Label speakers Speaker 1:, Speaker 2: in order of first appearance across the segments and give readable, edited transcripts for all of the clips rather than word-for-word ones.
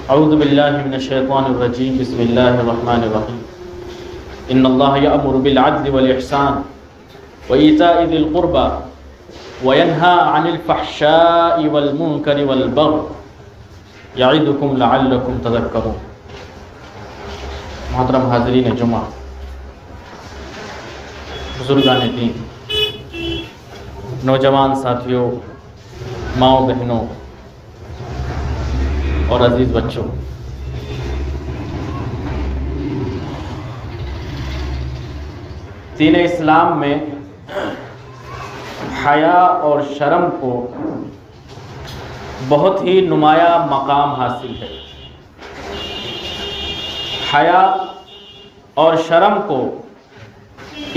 Speaker 1: اعوذ باللہ من الشیطان الرجیم بسم اللہ الرحمن الرحیم ان اللہ یأمر بالعدل والاحسان وایتاء ذی القربى وینہی عن الفحشاء والمنکر والبغی یعظکم لعلکم تذکرون۔ محترم حاضرین جمعہ، بزرگان دین، نوجوان ساتھیوں، ماؤں بہنوں اور عزیز بچوں، دین اسلام میں حیا اور شرم کو بہت ہی نمایاں مقام حاصل ہے۔ حیا اور شرم کو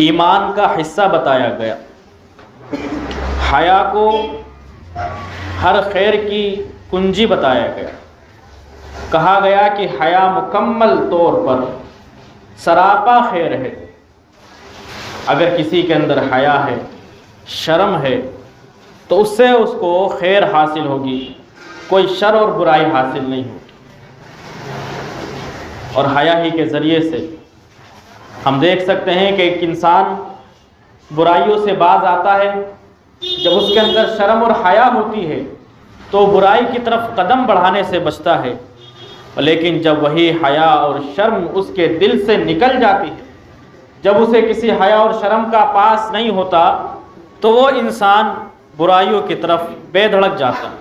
Speaker 1: ایمان کا حصہ بتایا گیا۔ حیا کو ہر خیر کی کنجی بتایا گیا۔ کہا گیا کہ حیا مکمل طور پر سراپا خیر ہے۔ اگر کسی کے اندر حیا ہے، شرم ہے، تو اس سے اس کو خیر حاصل ہوگی، کوئی شر اور برائی حاصل نہیں ہوگی۔ اور حیا ہی کے ذریعے سے ہم دیکھ سکتے ہیں کہ ایک انسان برائیوں سے باز آتا ہے۔ جب اس کے اندر شرم اور حیا ہوتی ہے تو برائی کی طرف قدم بڑھانے سے بچتا ہے، لیکن جب وہی حیا اور شرم اس کے دل سے نکل جاتی ہے، جب اسے کسی حیا اور شرم کا پاس نہیں ہوتا، تو وہ انسان برائیوں کی طرف بے دھڑک جاتا ہے،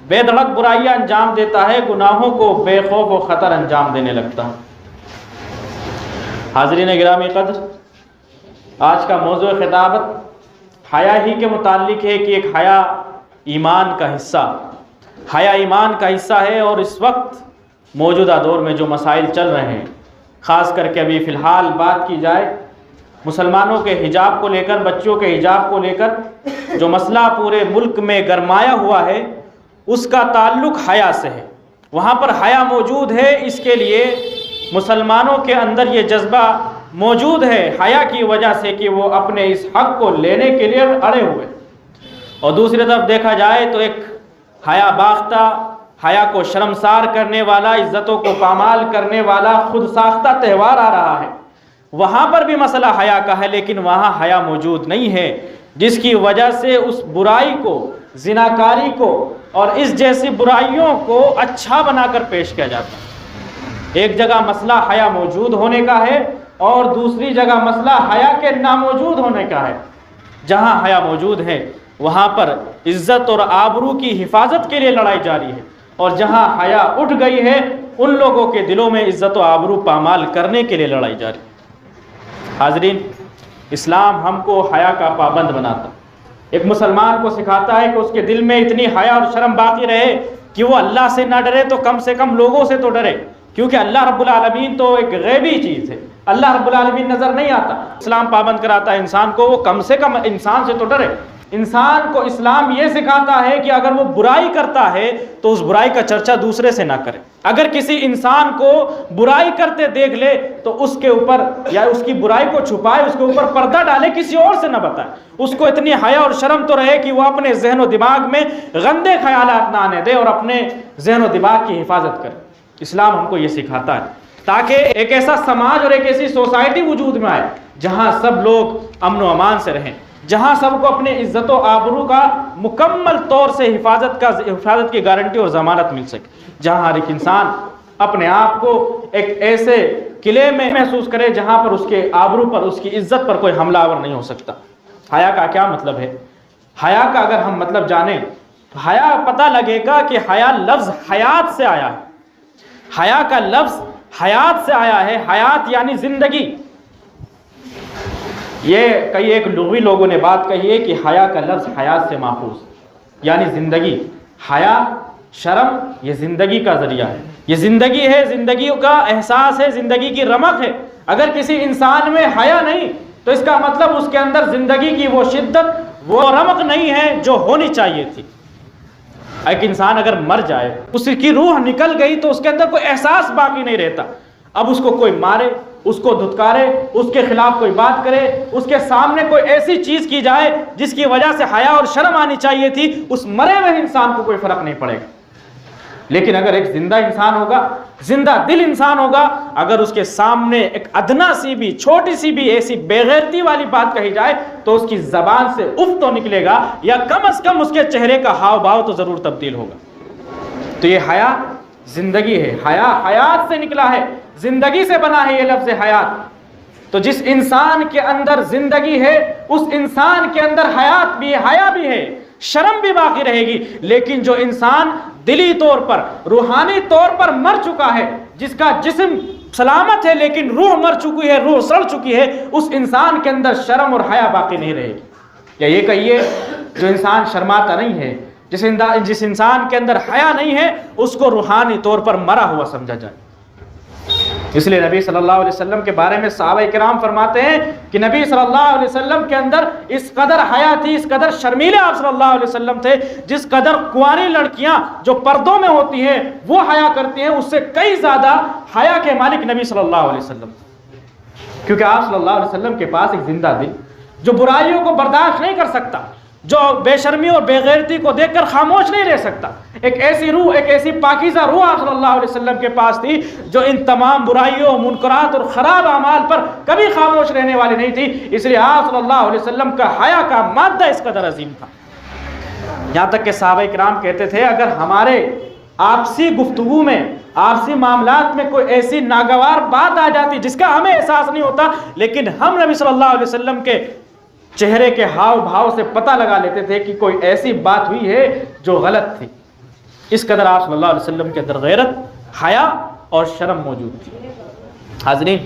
Speaker 1: بے دھڑک برائیاں انجام دیتا ہے، گناہوں کو بے خوف و خطر انجام دینے لگتا ہے۔ حاضرین گرامی قدر، آج کا موضوع خطابت حیا ہی کے متعلق ہے کہ ایک حیا ایمان کا حصہ، حیا ایمان کا حصہ ہے۔ اور اس وقت موجودہ دور میں جو مسائل چل رہے ہیں، خاص کر کے ابھی فی الحال بات کی جائے مسلمانوں کے حجاب کو لے کر، بچوں کے حجاب کو لے کر جو مسئلہ پورے ملک میں گرمایا ہوا ہے، اس کا تعلق حیا سے ہے۔ وہاں پر حیا موجود ہے، اس کے لیے مسلمانوں کے اندر یہ جذبہ موجود ہے حیا کی وجہ سے کہ وہ اپنے اس حق کو لینے کے لیے اڑے ہوئے۔ اور دوسری طرف دیکھا جائے تو ایک حیا باختہ، حیا کو شرمسار کرنے والا، عزتوں کو پامال کرنے والا خود ساختہ تہوار آ رہا ہے۔ وہاں پر بھی مسئلہ حیا کا ہے، لیکن وہاں حیا موجود نہیں ہے، جس کی وجہ سے اس برائی کو، زناکاری کو اور اس جیسی برائیوں کو اچھا بنا کر پیش کیا جاتا ہے۔ ایک جگہ مسئلہ حیا موجود ہونے کا ہے اور دوسری جگہ مسئلہ حیا کے ناموجود ہونے کا ہے۔ جہاں حیا موجود ہے وہاں پر عزت اور آبرو کی حفاظت کے لیے لڑائی جاری ہے، اور جہاں حیا اٹھ گئی ہے ان لوگوں کے دلوں میں عزت و آبرو پامال کرنے کے لیے لڑائی جاری ہے۔ حاضرین، اسلام ہم کو حیا کا پابند بناتا، ایک مسلمان کو سکھاتا ہے کہ اس کے دل میں اتنی حیا اور شرم باقی رہے کہ وہ اللہ سے نہ ڈرے تو کم سے کم لوگوں سے تو ڈرے، کیونکہ اللہ رب العالمین تو ایک غیبی چیز ہے، اللہ رب العالمین نظر نہیں آتا۔ اسلام پابند کراتا ہے انسان کو وہ کم سے کم انسان سے تو ڈرے۔ انسان کو اسلام یہ سکھاتا ہے کہ اگر وہ برائی کرتا ہے تو اس برائی کا چرچا دوسرے سے نہ کرے۔ اگر کسی انسان کو برائی کرتے دیکھ لے تو اس کے اوپر یا اس کی برائی کو چھپائے، اس کے اوپر پردہ ڈالے، کسی اور سے نہ بتائے۔ اس کو اتنی حیا اور شرم تو رہے کہ وہ اپنے ذہن و دماغ میں گندے خیالات نہ آنے دے اور اپنے ذہن و دماغ کی حفاظت کرے۔ اسلام ہم کو یہ سکھاتا ہے تاکہ ایک ایسا سماج اور ایک ایسی سوسائٹی وجود میں آئے جہاں سب لوگ امن و امان سے رہیں، جہاں سب کو اپنے عزت و آبرو کا مکمل طور سے حفاظت کی گارنٹی اور ضمانت مل سکے، جہاں ہر ایک انسان اپنے آپ کو ایک ایسے قلعے میں محسوس کرے جہاں پر اس کے آبرو پر، اس کی عزت پر کوئی حملہ آور نہیں ہو سکتا۔ حیا کا کیا مطلب ہے؟ حیا کا اگر ہم مطلب جانیں تو حیا پتہ لگے گا کہ حیا لفظ حیات سے آیا ہے۔ حیا کا لفظ حیات سے آیا ہے، حیات یعنی زندگی۔ یہ کئی ایک لغوی لوگوں نے بات کہی ہے کہ حیا کا لفظ حیات سے ماخوذ، یعنی زندگی۔ حیا، شرم یہ زندگی کا ذریعہ ہے، یہ زندگی ہے، زندگی کا احساس ہے، زندگی کی رمق ہے۔ اگر کسی انسان میں حیا نہیں تو اس کا مطلب اس کے اندر زندگی کی وہ شدت، وہ رمق نہیں ہے جو ہونی چاہیے تھی۔ ایک انسان اگر مر جائے، اس کی روح نکل گئی تو اس کے اندر کوئی احساس باقی نہیں رہتا۔ اب اس کو کوئی مارے، اس کو دھتکارے، اس کے خلاف کوئی بات کرے، اس کے سامنے کوئی ایسی چیز کی جائے جس کی وجہ سے حیا اور شرم آنی چاہیے تھی، اس مرے ہوئے انسان کو کوئی فرق نہیں پڑے گا۔ لیکن اگر ایک زندہ انسان ہوگا، زندہ دل انسان ہوگا، اگر اس کے سامنے ایک ادنا سی بھی چھوٹی سی بھی ایسی بے غیرتی والی بات کہی جائے تو اس کی زبان سے اف تو نکلے گا، یا کم از کم اس کے چہرے کا ہاؤ بھاؤ تو ضرور تبدیل ہوگا۔ تو یہ حیا زندگی ہے، حیا حیات سے نکلا ہے، زندگی سے بنا ہے یہ لفظ حیات۔ تو جس انسان کے اندر زندگی ہے اس انسان کے اندر حیات بھی ہے، حیا بھی ہے، شرم بھی باقی رہے گی۔ لیکن جو انسان دلی طور پر، روحانی طور پر مر چکا ہے، جس کا جسم سلامت ہے لیکن روح مر چکی ہے، روح سڑ چکی ہے، اس انسان کے اندر شرم اور حیا باقی نہیں رہے گی۔ یا یہ کہیے جو انسان شرماتا نہیں ہے، جس انسان کے اندر حیا نہیں ہے، اس کو روحانی طور پر مرا ہوا سمجھا جائے۔ اس لیے نبی صلی اللہ علیہ وسلم کے بارے میں صحابہ کرام فرماتے ہیں کہ نبی صلی اللہ علیہ وسلم کے اندر اس قدر حیا تھی، اس قدر شرمیلے آپ صلی اللہ علیہ وسلم تھے، جس قدر کنواری لڑکیاں جو پردوں میں ہوتی ہیں وہ حیا کرتی ہیں، اس سے کئی زیادہ حیا کے مالک نبی صلی اللہ علیہ وسلم، کیونکہ آپ صلی اللہ علیہ وسلم کے پاس ایک زندہ دل جو برائیوں کو برداشت نہیں کر سکتا، جو بے شرمی اور بے غیرتی کو دیکھ کر خاموش نہیں رہ سکتا، ایک ایسی روح، ایک ایسی پاکیزہ روح آپ صلی اللہ علیہ وسلم کے پاس تھی جو ان تمام برائیوں، منکرات اور خراب اعمال پر کبھی خاموش رہنے والی نہیں تھی۔ اس لیے آپ صلی اللہ علیہ وسلم کا حیا کا مادہ اس قدر عظیم تھا، یہاں تک کہ صحابہ کرام کہتے تھے اگر ہمارے آپسی گفتگو میں، آپسی معاملات میں کوئی ایسی ناگوار بات آ جاتی جس کا ہمیں احساس نہیں ہوتا، لیکن ہم نبی صلی اللہ علیہ وسلم کے چہرے کے ہاؤ بھاؤ سے پتہ لگا لیتے تھے کہ کوئی ایسی بات ہوئی ہے جو غلط تھی۔ اس قدر آپ صلی اللہ علیہ وسلم کے اندر غیرت، حیا اور شرم موجود تھی۔ حاضرین،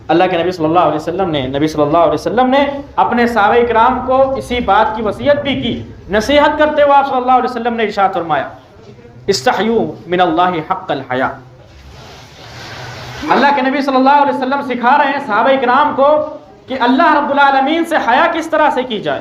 Speaker 1: اللہ کے نبی صلی اللہ علیہ وسلم نے اپنے صحابہ کرام کو اسی بات کی وصیت بھی کی۔ نصیحت کرتے ہوئے آپ صلی اللہ علیہ وسلم نے ارشاد فرمایا استحیوا من اللہ حق الحیا۔ اللہ کے نبی صلی اللہ علیہ وسلم سکھا رہے ہیں صحابہ کرام کو کہ اللہ رب العالمین سے حیا کس طرح سے کی جائے،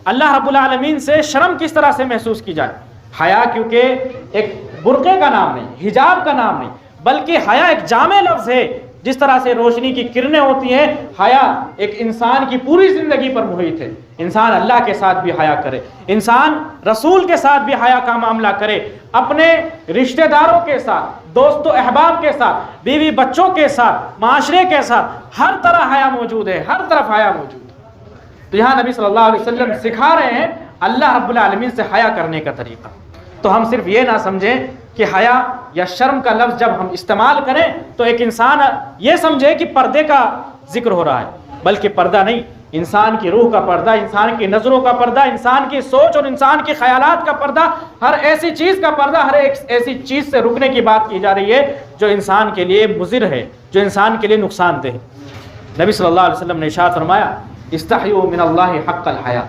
Speaker 1: اللہ رب العالمین سے شرم کس طرح سے محسوس کی جائے۔ حیا کیونکہ ایک برقعے کا نام نہیں، حجاب کا نام نہیں، بلکہ حیا ایک جامع لفظ ہے۔ جس طرح سے روشنی کی کرنیں ہوتی ہیں، حیا ایک انسان کی پوری زندگی پر محیط ہے۔ انسان اللہ کے ساتھ بھی حیا کرے، انسان رسول کے ساتھ بھی حیا کا معاملہ کرے، اپنے رشتہ داروں کے ساتھ، دوست و احباب کے ساتھ، بیوی بچوں کے ساتھ، معاشرے کے ساتھ، ہر طرح حیا موجود ہے، ہر طرف حیا موجود ہے۔ تو یہاں نبی صلی اللہ علیہ وسلم سکھا رہے ہیں اللہ رب العالمین سے حیا کرنے کا طریقہ۔ تو ہم صرف یہ نہ سمجھیں کہ حیا یا شرم کا لفظ جب ہم استعمال کریں تو ایک انسان یہ سمجھے کہ پردے کا ذکر ہو رہا ہے، بلکہ پردہ نہیں، انسان کی روح کا پردہ، انسان کی نظروں کا پردہ، انسان کی سوچ اور انسان کے خیالات کا پردہ، ہر ایسی چیز کا پردہ، ہر ایک ایسی چیز سے رکنے کی بات کی جا رہی ہے جو انسان کے لیے مضر ہے، جو انسان کے لیے نقصان دہ ہے۔ نبی صلی اللہ علیہ وسلم نے ارشاد فرمایا استحیوا من اللہ حق الحیا،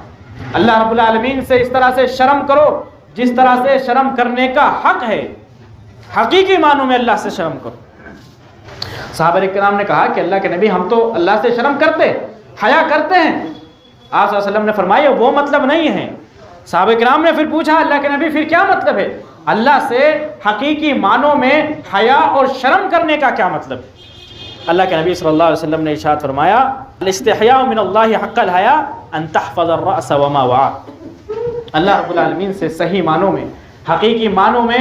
Speaker 1: اللہ رب العالمین سے اس طرح سے شرم کرو جس طرح سے شرم کرنے کا حق ہے، حقیقی معنوں میں اللہ سے شرم کرو۔ صحابہ کرام نے کہا کہ اللہ کے نبی ہم تو اللہ سے شرم کرتے، حیا کرتے ہیں۔ آپ صلی اللہ علیہ وسلم نے فرمایا وہ مطلب نہیں ہے۔ صحابہ کرام نے پھر پوچھا اللہ کے نبی پھر کیا مطلب ہے؟ اللہ سے حقیقی معنوں میں حیا اور شرم کرنے کا کیا مطلب ہے؟ اللہ کے نبی صلی اللہ علیہ وسلم نے ارشاد فرمایا الاستحیاء من اللہ حق الحیا ان تحفظ الرأس وما وعى۔ اللہ رب العالمین سے صحیح معنوں میں، حقیقی معنوں میں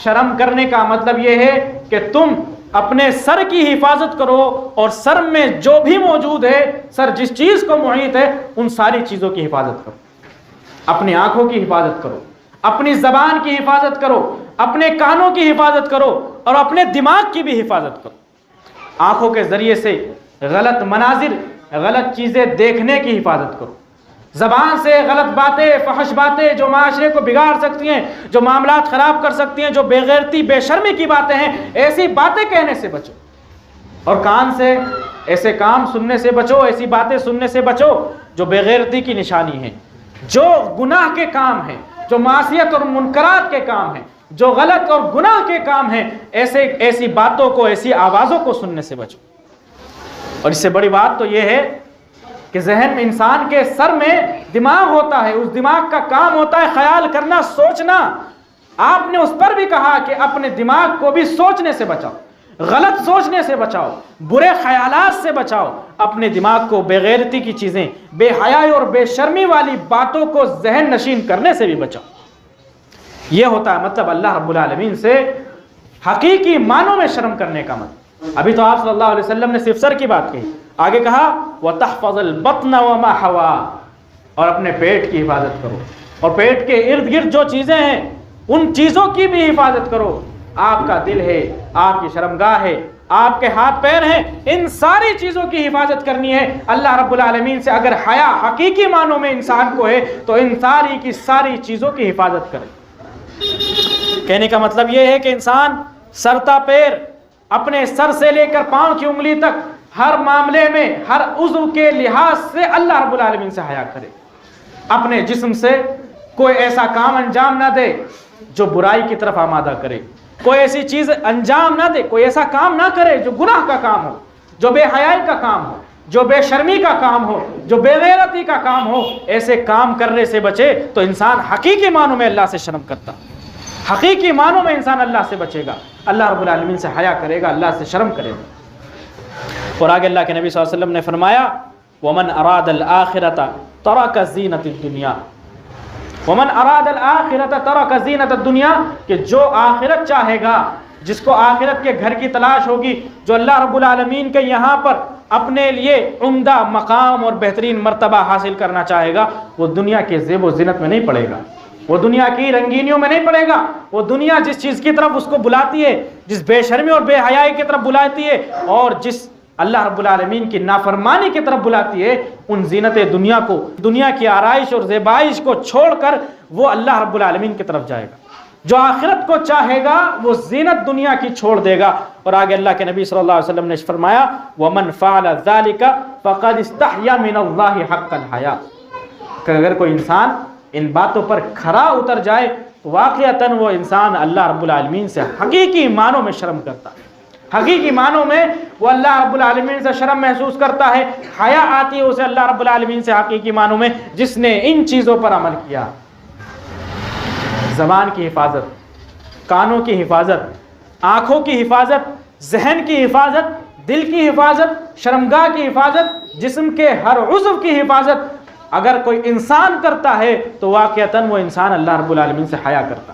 Speaker 1: شرم کرنے کا مطلب یہ ہے کہ تم اپنے سر کی حفاظت کرو، اور سر میں جو بھی موجود ہے، سر جس چیز کو محیط ہے ان ساری چیزوں کی حفاظت کرو، اپنی آنکھوں کی حفاظت کرو، اپنی زبان کی حفاظت کرو، اپنے کانوں کی حفاظت کرو، اور اپنے دماغ کی بھی حفاظت کرو۔ آنکھوں کے ذریعے سے غلط مناظر، غلط چیزیں دیکھنے کی حفاظت کرو، زبان سے غلط باتیں، فحش باتیں جو معاشرے کو بگاڑ سکتی ہیں، جو معاملات خراب کر سکتی ہیں، جو بے غیرتی، بے شرمی کی باتیں ہیں، ایسی باتیں کہنے سے بچو، اور کان سے ایسے کام سننے سے بچو، ایسی باتیں سننے سے بچو جو بے غیرتی کی نشانی ہیں، جو گناہ کے کام ہیں، جو معصیت اور منکرات کے کام ہیں، جو غلط اور گناہ کے کام ہیں، ایسی باتوں کو، ایسی آوازوں کو سننے سے بچو۔ اور اس سے بڑی بات تو یہ ہے کہ ذہن میں، انسان کے سر میں دماغ ہوتا ہے، اس دماغ کا کام ہوتا ہے خیال کرنا، سوچنا۔ آپ نے اس پر بھی کہا کہ اپنے دماغ کو بھی سوچنے سے بچاؤ، غلط سوچنے سے بچاؤ، برے خیالات سے بچاؤ، اپنے دماغ کو بے غیرتی کی چیزیں، بے حیائی اور بے شرمی والی باتوں کو ذہن نشین کرنے سے بھی بچاؤ۔ یہ ہوتا ہے مطلب اللہ رب العالمین سے حقیقی معنوں میں شرم کرنے کا مطلب۔ ابھی تو آپ صلی اللہ علیہ وسلم نے صرف سر کی بات کہی، آگے کہا وَتَحْفَظَ الْبَطْنَ وَمَا حَوَا، اور اپنے پیٹ کی حفاظت کرو، اور پیٹ کے ارد گرد جو چیزیں ہیں ان چیزوں کی بھی حفاظت کرو۔ آپ کا دل ہے، آپ کی شرمگاہ ہے، آپ کے ہاتھ پیر ہیں، ان ساری چیزوں کی حفاظت کرنی ہے۔ اللہ رب العالمین سے اگر حیا حقیقی معنوں میں انسان کو ہے تو ان ساری کی ساری چیزوں کی حفاظت کرے۔ کہنے کا مطلب یہ ہے کہ انسان سر تا پیر، اپنے سر سے لے کر پاؤں کی انگلی تک، ہر معاملے میں ہر عضو کے لحاظ سے اللہ رب العالمین سے حیا کرے۔ اپنے جسم سے کوئی ایسا کام انجام نہ دے جو برائی کی طرف آمادہ کرے، کوئی ایسی چیز انجام نہ دے، کوئی ایسا کام نہ کرے جو گناہ کا کام ہو، جو بے حیائی کا کام ہو، جو بے شرمی کا کام ہو، جو بے غیرتی کا کام ہو۔ ایسے کام کرنے سے بچے تو انسان حقیقی معنوں میں اللہ سے شرم کرتا، حقیقی معنوں میں انسان اللہ سے بچے گا، اللہ رب العالمین سے حیا کرے گا، اللہ سے شرم کرے گا۔ اور آگے اللہ کے نبی صلی اللہ علیہ وسلم نے فرمایا وَمَنْ أَرَادَ الْآخِرَةَ تَرَكَ زِينَةَ الدُّنْيَا، وَمَنْ أَرَادَ الْآخِرَةَ تَرَكَ زِينَةَ الدُّنْيَا، کہ جو آخرت چاہے گا، جس کو آخرت کے گھر کی تلاش ہوگی، جو اللہ رب العالمین کے یہاں پر اپنے لیے عمدہ مقام اور بہترین مرتبہ حاصل کرنا چاہے گا، وہ دنیا کے زیب و زینت میں نہیں پڑے گا، وہ دنیا کی رنگینیوں میں نہیں پڑے گا۔ وہ دنیا جس چیز کی طرف اس کو بلاتی ہے، جس بے شرمی اور بے حیائی کی طرف بلاتی ہے، اور جس اللہ رب العالمین کی نافرمانی کی طرف بلاتی ہے، ان زینت دنیا کو، دنیا کی آرائش اور زیبائش کو چھوڑ کر وہ اللہ رب العالمین کی طرف جائے گا۔ جو آخرت کو چاہے گا وہ زینت دنیا کی چھوڑ دے گا۔ اور آگے اللہ کے نبی صلی اللہ علیہ وسلم نے فرمایا وَمَنْ فَعَلَ ذَلِكَ فَقَدْ اسْتَحْيَا مِنَ اللَّهِ حَقَّ الْحَيَاءِ، کہ اگر کوئی انسان ان باتوں پر کھرا اتر جائے تو واقعتاً وہ انسان اللہ رب العالمین سے حقیقی معنوں میں شرم کرتا ہے، حقیقی معنوں میں وہ اللہ رب العالمین سے شرم محسوس کرتا ہے، حیا آتی ہے اسے اللہ رب العالمین سے حقیقی معنوں میں، جس نے ان چیزوں پر عمل کیا۔ زبان کی حفاظت، کانوں کی حفاظت، آنکھوں کی حفاظت، ذہن کی حفاظت، دل کی حفاظت، شرمگاہ کی حفاظت، جسم کے ہر عضو کی حفاظت اگر کوئی انسان کرتا ہے تو واقعتاً وہ انسان اللہ رب العالمین سے حیا کرتا۔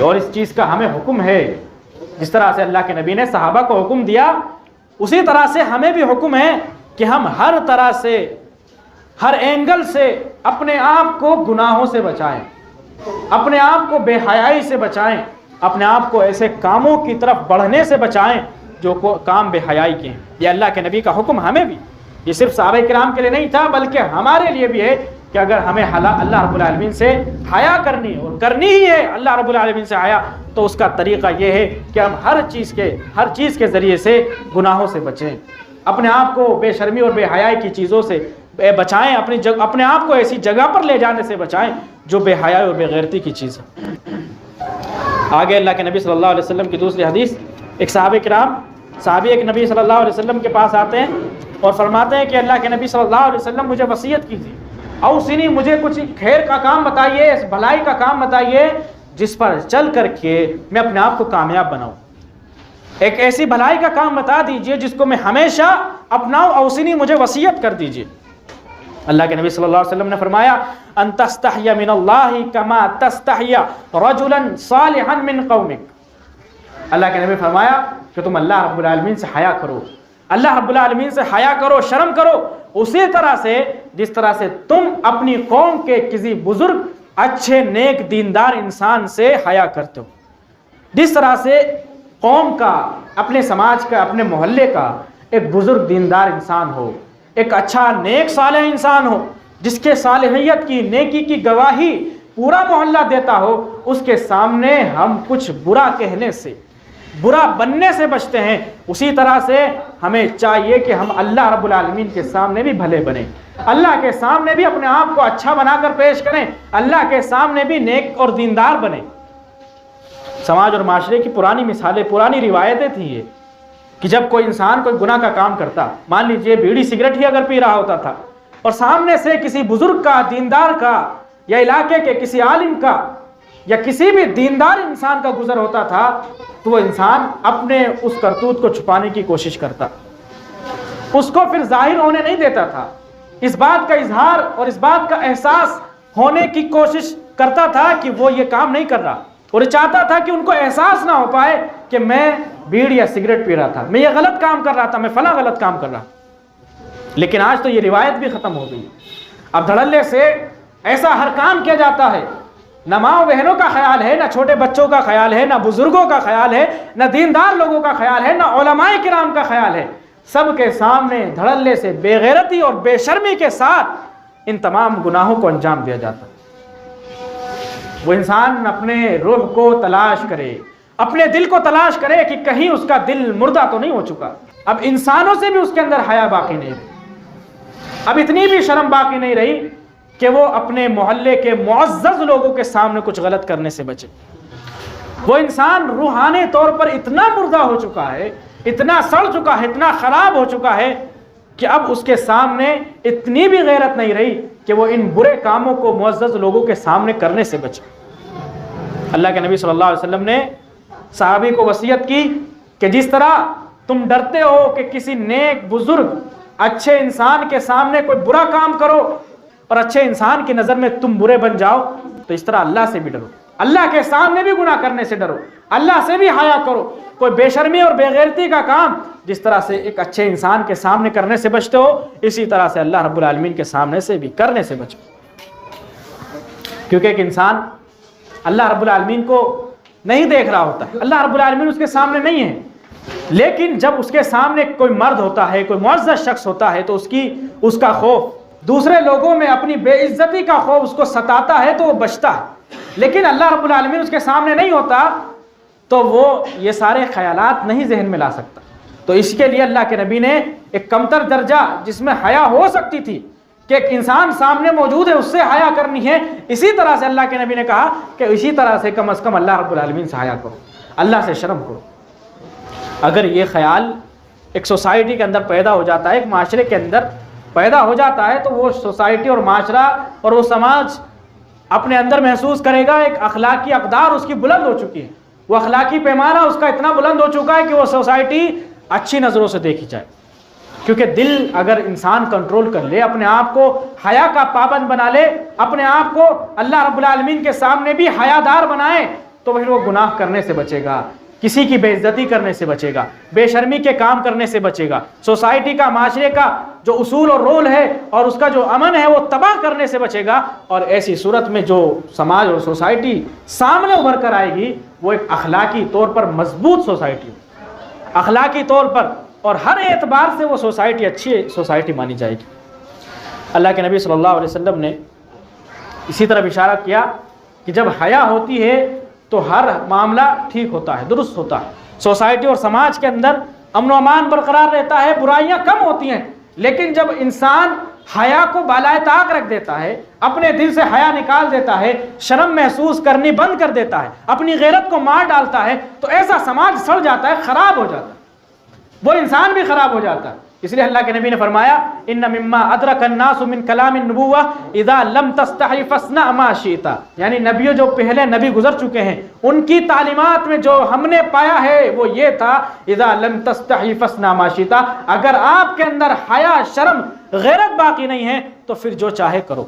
Speaker 1: اور اس چیز کا ہمیں حکم ہے، جس طرح سے اللہ کے نبی نے صحابہ کو حکم دیا، اسی طرح سے ہمیں بھی حکم ہے کہ ہم ہر طرح سے، ہر اینگل سے اپنے آپ کو گناہوں سے بچائیں، اپنے آپ کو بے حیائی سے بچائیں، اپنے آپ کو ایسے کاموں کی طرف بڑھنے سے بچائیں جو کام بے حیائی کے ہیں۔ یہ اللہ کے نبی کا حکم ہمیں بھی، یہ صرف صحابہ کرام کے لیے نہیں تھا بلکہ ہمارے لیے بھی ہے کہ اگر ہمیں اللہ رب العالمین سے حیا کرنی ہے، اور کرنی ہی ہے اللہ رب العالمین سے حیا، تو اس کا طریقہ یہ ہے کہ ہم ہر چیز کے ذریعے سے گناہوں سے بچیں، اپنے آپ کو بے شرمی اور بے حیائی کی چیزوں سے بچائیں، اپنے آپ کو ایسی جگہ پر لے جانے سے بچائیں جو بے حیائی اور بے غیرتی کی چیز ہے۔ آگے اللہ کے نبی صلی اللہ علیہ وسلم کی دوسری حدیث، ایک صحابی ایک نبی صلی اللہ علیہ وسلم کے پاس آتے ہیں اور فرماتے ہیں کہ اللہ کے نبی صلی اللہ علیہ وسلم مجھے وصیت کیجیے، اوصنی، مجھے کچھ خیر کا کام بتائیے، بھلائی کا کام بتائیے جس پر چل کر کے میں اپنے آپ کو کامیاب بناؤں، ایک ایسی بھلائی کا کام بتا دیجئے جس کو میں ہمیشہ اپناؤں، اوصنی، مجھے وصیت کر دیجئے۔ اللہ کے نبی صلی اللہ علیہ وسلم نے فرمایا ان تستحیا من اللہ کما تستحیا رجلا صالحا من قومک، اللہ کے نبی فرمایا کہ تم اللہ رب العالمین سے حیا کرو، اللہ رب العالمین سے حیا کرو، شرم کرو، اسی طرح سے جس طرح سے تم اپنی قوم کے کسی بزرگ اچھے نیک دیندار انسان سے حیا کرتے ہو، جس طرح سے قوم کا، اپنے سماج کا، اپنے محلے کا ایک بزرگ دیندار انسان ہو، ایک اچھا نیک صالح انسان ہو، جس کے صالحیت کی، نیکی کی گواہی پورا محلہ دیتا ہو، اس کے سامنے ہم کچھ برا کہنے سے، برا بننے سے بچتے ہیں، اسی طرح سے ہمیں چاہیے کہ ہم اللہ رب العالمین کے سامنے بھی بھلے بنیں، اللہ کے سامنے بھی اپنے آپ کو اچھا بنا کر پیش کریں، اللہ کے سامنے بھی نیک اور دیندار بنیں۔ سماج اور معاشرے کی پرانی مثالیں، پرانی روایتیں تھیں یہ، کہ جب کوئی انسان کوئی گناہ کا کام کرتا، مان لیجئے بیڑی سگریٹ ہی اگر پی رہا ہوتا تھا، اور سامنے سے کسی بزرگ کا، دیندار کا، یا علاقے کے کسی عالم کا، یا کسی بھی دیندار انسان کا گزر ہوتا تھا، تو وہ انسان اپنے اس کرتوت کو چھپانے کی کوشش کرتا، اس کو پھر ظاہر ہونے نہیں دیتا تھا، اس بات کا اظہار اور اس بات کا احساس ہونے کی کوشش کرتا تھا کہ وہ یہ کام نہیں کر رہا، اور چاہتا تھا کہ ان کو احساس نہ ہو پائے کہ میں بیڑی یا سگریٹ پی رہا تھا، میں یہ غلط کام کر رہا تھا، میں فلاں غلط کام کر رہا تھا۔ لیکن آج تو یہ روایت بھی ختم ہو گئی۔ اب دھڑلے سے ایسا ہر کام کیا جاتا ہے، نہ ماں بہنوں کا خیال ہے، نہ چھوٹے بچوں کا خیال ہے، نہ بزرگوں کا خیال ہے، نہ دیندار لوگوں کا خیال ہے، نہ علماء کرام کا خیال ہے۔ سب کے سامنے دھڑلے سے بے غیرتی اور بے شرمی کے ساتھ ان تمام گناہوں کو انجام دیا جاتا ہے۔ وہ انسان اپنے روح کو تلاش کرے، اپنے دل کو تلاش کرے کہ کہیں اس کا دل مردہ تو نہیں ہو چکا۔ اب انسانوں سے بھی اس کے اندر حیا باقی نہیں رہی، اب اتنی بھی شرم باقی نہیں رہی کہ وہ اپنے محلے کے معزز لوگوں کے سامنے کچھ غلط کرنے سے بچے۔ وہ انسان روحانی طور پر اتنا مردہ ہو چکا ہے، اتنا سڑ چکا ہے، اتنا خراب ہو چکا ہے کہ اب اس کے سامنے اتنی بھی غیرت نہیں رہی کہ وہ ان برے کاموں کو معزز لوگوں کے سامنے کرنے سے بچے۔ اللہ کے نبی صلی اللہ علیہ وسلم نے صحابی کو وصیت کی کہ جس طرح تم ڈرتے ہو کہ کسی نیک بزرگ اچھے انسان کے سامنے کوئی برا کام کرو اور اچھے انسان کی نظر میں تم برے بن جاؤ، تو اس طرح اللہ سے بھی ڈرو، اللہ کے سامنے بھی گناہ کرنے سے ڈرو، اللہ سے بھی حیا کرو۔ کوئی بے شرمی اور بے غیرتی کا کام جس طرح سے ایک اچھے انسان کے سامنے کرنے سے بچتے ہو، اسی طرح سے اللہ رب العالمین کے سامنے سے بھی کرنے سے بچو۔ کیونکہ ایک انسان اللہ رب العالمین کو نہیں دیکھ رہا ہوتا ہے، اللہ رب العالمین اس کے سامنے نہیں ہے، لیکن جب اس کے سامنے کوئی مرد ہوتا ہے، کوئی معزز شخص ہوتا ہے، تو اس کا خوف، دوسرے لوگوں میں اپنی بے عزتی کا خوف اس کو ستاتا ہے تو وہ بچتا ہے۔ لیکن اللہ رب العالمین اس کے سامنے نہیں ہوتا تو وہ یہ سارے خیالات نہیں ذہن میں لا سکتا۔ تو اس کے لیے اللہ کے نبی نے ایک کمتر درجہ جس میں حیا ہو سکتی تھی کہ ایک انسان سامنے موجود ہے اس سے حیا کرنی ہے، اسی طرح سے اللہ کے نبی نے کہا کہ اسی طرح سے کم از کم اللہ رب العالمین سے حیا کرو، اللہ سے شرم کرو۔ اگر یہ خیال ایک سوسائٹی کے اندر پیدا ہو جاتا ہے، ایک معاشرے کے اندر پیدا ہو جاتا ہے، تو وہ سوسائٹی اور معاشرہ اور وہ سماج اپنے اندر محسوس کرے گا ایک اخلاقی اقدار اس کی بلند ہو چکی ہے، وہ اخلاقی پیمانہ اس کا اتنا بلند ہو چکا ہے کہ وہ سوسائٹی اچھی نظروں سے دیکھی جائے۔ کیونکہ دل اگر انسان کنٹرول کر لے، اپنے آپ کو حیا کا پابند بنا لے، اپنے آپ کو اللہ رب العالمین کے سامنے بھی حیادار بنائے، تو پھر وہ گناہ کرنے سے بچے گا، کسی کی بے عزتی کرنے سے بچے گا، بے شرمی کے کام کرنے سے بچے گا، سوسائٹی کا، معاشرے کا جو اصول اور رول ہے اور اس کا جو امن ہے وہ تباہ کرنے سے بچے گا۔ اور ایسی صورت میں جو سماج اور سوسائٹی سامنے ابھر کر آئے گی وہ ایک اخلاقی طور پر مضبوط سوسائٹی ہو، اخلاقی طور پر اور ہر اعتبار سے وہ سوسائٹی اچھی سوسائٹی مانی جائے گی۔ اللہ کے نبی صلی اللہ علیہ وسلم نے اسی طرح اشارہ کیا کہ جب حیا ہوتی ہے تو ہر معاملہ ٹھیک ہوتا ہے، درست ہوتا ہے، سوسائٹی اور سماج کے اندر امن و امان برقرار رہتا ہے، برائیاں کم ہوتی ہیں۔ لیکن جب انسان حیا کو بالائے طاق رکھ دیتا ہے، اپنے دل سے حیا نکال دیتا ہے، شرم محسوس کرنی بند کر دیتا ہے، اپنی غیرت کو مار ڈالتا ہے، تو ایسا سماج سڑ جاتا ہے، خراب ہو جاتا ہے، وہ انسان بھی خراب ہو جاتا ہے۔ اس لیے اللہ کے نبی نے فرمایا ان مما ادرک الناس من کلام النبوہ اذا لم تستحی فاصنع ما شئت، یعنی نبیوں جو پہلے نبی گزر چکے ہیں ان کی تعلیمات میں جو ہم نے پایا ہے وہ یہ تھا اذا لم تستحی فاصنع ما شئت، اگر آپ کے اندر حیا، شرم، غیرت باقی نہیں ہے تو پھر جو چاہے کرو،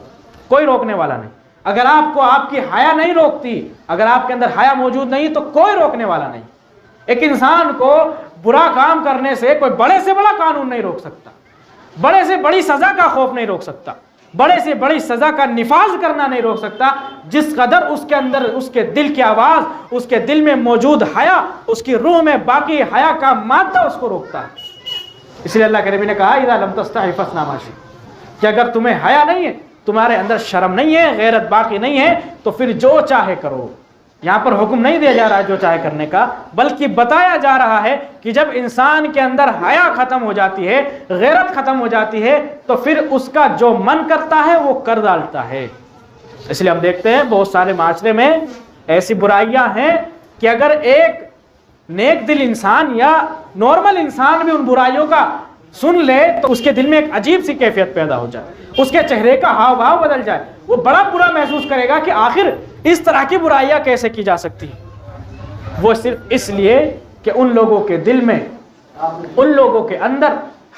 Speaker 1: کوئی روکنے والا نہیں۔ اگر آپ کو آپ کی حیا نہیں روکتی، اگر آپ کے اندر حیا موجود نہیں تو کوئی روکنے والا نہیں۔ ایک انسان کو برا کام کرنے سے کوئی بڑے سے بڑا قانون نہیں روک سکتا، بڑے سے بڑی سزا کا خوف نہیں روک سکتا، بڑے سے بڑی سزا کا نفاذ کرنا نہیں روک سکتا، جس قدر اس کے اندر اس کے دل کی آواز، اس کے دل میں موجود حیا، اس کی روح میں باقی حیا کا مادہ اس کو روکتا ہے۔ اس لیے اللہ کے نبی نے کہا اذا لم تستحی فاصنع ما شئت، کہ اگر تمہیں حیا نہیں ہے، تمہارے اندر شرم نہیں ہے، غیرت باقی نہیں ہے، تو پھر جو چاہے کرو۔ یہاں پر حکم نہیں دیا جا رہا ہے جو چاہے کرنے کا، بلکہ بتایا جا رہا ہے کہ جب انسان کے اندر حیا ختم ہو جاتی ہے، غیرت ختم ہو جاتی ہے، تو پھر اس کا جو من کرتا ہے وہ کر ڈالتا ہے۔ اس لیے ہم دیکھتے ہیں بہت سارے معاشرے میں ایسی برائیاں ہیں کہ اگر ایک نیک دل انسان یا نارمل انسان بھی ان برائیوں کا سن لے تو اس کے دل میں ایک عجیب سی کیفیت پیدا ہو جائے، اس کے چہرے کا ہاؤ بھاؤ بدل جائے، وہ بڑا برا محسوس کرے گا کہ آخر اس طرح کی برائیاں کیسے کی جا سکتی ہیں۔ وہ صرف اس لیے کہ ان لوگوں کے دل میں، ان لوگوں کے اندر